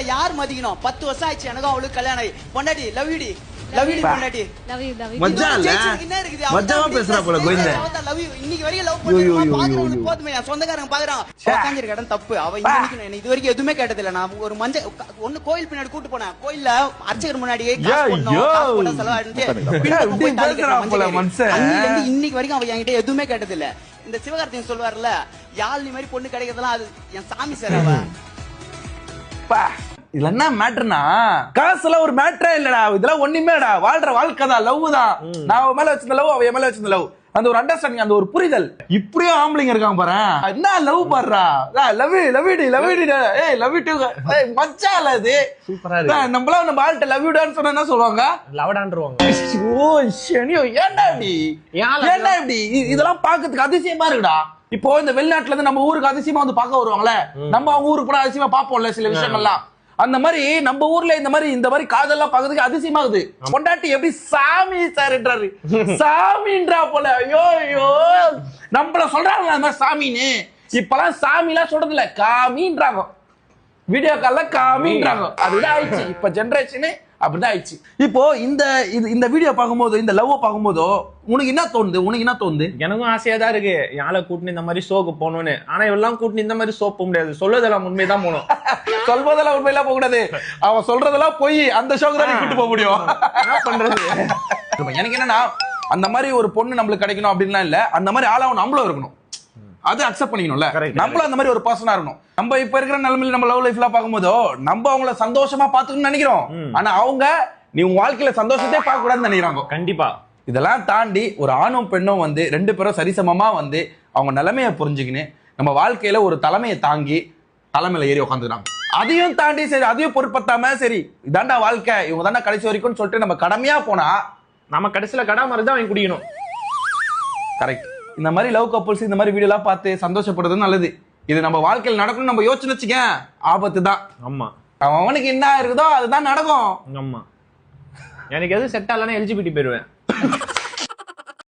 உன்னை யார் மதிக்கணும்? 10 வருஷம் ஆயிடுச்சு எனக்கும் அவளுக்கு கல்யாணம் ஆகி. பொண்டாட்டி லவ் யூ டி, லவ் யூ டி பொண்டாட்டி. மச்சான் இல்ல மச்சாவா பேசுறா போல கோவிந்த. லவ் யூ இன்னைக்கு வரைக்கும் லவ் பண்ணிருக்கா பாக்குறவங்க போதுமே. என் சொந்தக்காரங்க பாக்குறாங்க உட்கார்ந்திருக்க இடம் தப்பு. அவ இன்னைக்கு இது வரைக்கும் எதுவுமே கேட்டது இல்ல. நான் ஒரு மஞ்சள் ஒண்ணு கோயில் பின்னாடி கூட்டு போனேன். கோயில்ல அர்ச்சகர் முன்னாடியே இன்னைக்கு வரைக்கும் அவ என்கிட்ட எதுவுமே கேட்டது இல்ல. இந்த சிவகார்த்திகன் சொல்வார்ல, யாழ்னி மாதிரி பொண்ணு கிடைக்கிறதெல்லாம் அது என் சாமி சார். அவ இதுல என்ன மேட்டர்னா, காசுலாம் ஒரு மேட்டரே இல்லடா. இதெல்லாம் ஒண்ணுமேடா. வாழ்ற வாழ்க்கை தான், லவ் தான். நான் அவ மேல வச்சிருந்த லவ், அவ மேல வச்சிருந்த லவ், அந்த ஒரு அண்டர்ஸ்டாண்டிங், அந்த ஒரு புரிதல். இப்படியும் ஆம்பளைங்க இருக்காங்க பாரு. என்ன லவ் பாடுறா, லவ் லவ் டி லவ் டி, ஏய் லவ் டு, ஏய் மச்சான் இல்ல இது சூப்பரா இருக்கு. நம்மள நம்ம ஆள்ட்ட லவ் யூடான்னு சொன்னா என்ன சொல்லுவாங்க? லவ்டான்றுவாங்க. ஓ சனியோ, ஏன்டா இப்படி ஏன்டா இப்படி? இதெல்லாம் பாக்கிறதுக்கு அதிசயமா இருக்குடா. இப்போ இந்த வெளிநாட்டுல இருந்து நம்ம ஊருக்கு அதிசயமா வந்து பார்க்க வருவாங்களே, நம்ம அவங்க ஊருக்கு போனா அதிசயமா பாப்போம்ல சில விஷயங்கள்லாம். அந்த மாதிரி நம்ம ஊர்ல இந்த மாதிரி காதெல்லாம் பாக்குறதுக்கு அதிசயமாகுது. பொண்டாட்டி எப்படி சாமி சார்ன்றாரு, சாமின்றா போல. ஐயோ ஐயோ, நம்மள சொல்றாங்களா அந்த மாதிரி சாமின்னு? இப்பெல்லாம் சாமி எல்லாம் சொல்றது இல்ல, காமின்றாங்க. வீடியோ கால்ல காமின்றாங்க. அதுதான் ஆயிடுச்சு இப்ப ஜெனரேஷனு, அப்படிதான் ஆயிடுச்சு. இப்போ இந்த வீடியோ பார்க்கும்போது, இந்த லவ் பார்க்கும்போதோ உனக்கு என்ன தோணுது? எனக்கும் ஆசையா தான் இருக்கு, யாழை கூட்டினு இந்த மாதிரி ஷோக்கு போகணும்னு. ஆனா இவெல்லாம் கூட்டினு இந்த மாதிரி ஷோ போக முடியாது. சொல்வதெல்லாம் உண்மைதான் போகணும். சொல்வதெல்லாம் உண்மையெல்லாம் போக கூடாது. அவன் சொல்றதெல்லாம் போய் அந்த ஷோக்கு தான் கூட்டு போக முடியும். என்ன பண்றது? எனக்கு என்னன்னா, அந்த மாதிரி ஒரு பொண்ணு நம்மளுக்கு கிடைக்கணும் அப்படின்லாம் இல்ல. அந்த மாதிரி ஆளாவும் நம்மளும் இருக்கணும். அது அக்செப்ட் பண்ணிக்கணும்ல. நம்மளும் அந்த மாதிரி ஒரு பர்சனா இருக்கணும். நம்ம இப்ப இருக்கிற நிலைமையில நம்ம லவ் லைஃப்ல பார்க்கும்போதோ நம்ம அவங்கள சந்தோஷமா பாத்துக்கணும்னு நினைக்கிறோம். ஆனா அவங்க நீ உங்க வாழ்க்கையில சந்தோஷத்தையே பார்க்க கூடாதுன்னு நினைக்கிறாங்க. கண்டிப்பா. இதெல்லாம் தாண்டி ஒரு ஆணும் பெண்ணும் வந்து 2 பேரும் சரிசமமா வந்து அவங்க நிலைமையை புரிஞ்சுக்கின்னு நம்ம வாழ்க்கையில ஒரு தலைமையை தாங்கி தலைமையில ஏறி உட்காந்துக்கிறாங்க. அதையும் தாண்டி சரி, அதையும் பொருட்படுத்தாம சரி இதாண்டா வாழ்க்கை, இவங்க தாண்டா கடைசி வரைக்கும் சொல்லிட்டு நம்ம கடமையா போனா நம்ம கடைசியில கடை மாதிரி தான் அவங்க குடிக்கணும். கரெக்ட். இந்த மாதிரி லவ் கப்புள்ஸ் இந்த மாதிரி வீடியோ எல்லாம் பார்த்து சந்தோஷப்படுறது நல்லது. இது நம்ம வாழ்க்கையில் நடக்கணும் நம்ம யோசிச்சு வச்சுக்க, ஆபத்து தான். ஆமா, அவனுக்கு என்ன இருக்குதோ அதுதான் நடக்கும். ஆமா, எனக்கு எது செட் ஆகலன்னா எல்ஜிபிடி போயிருவேன்.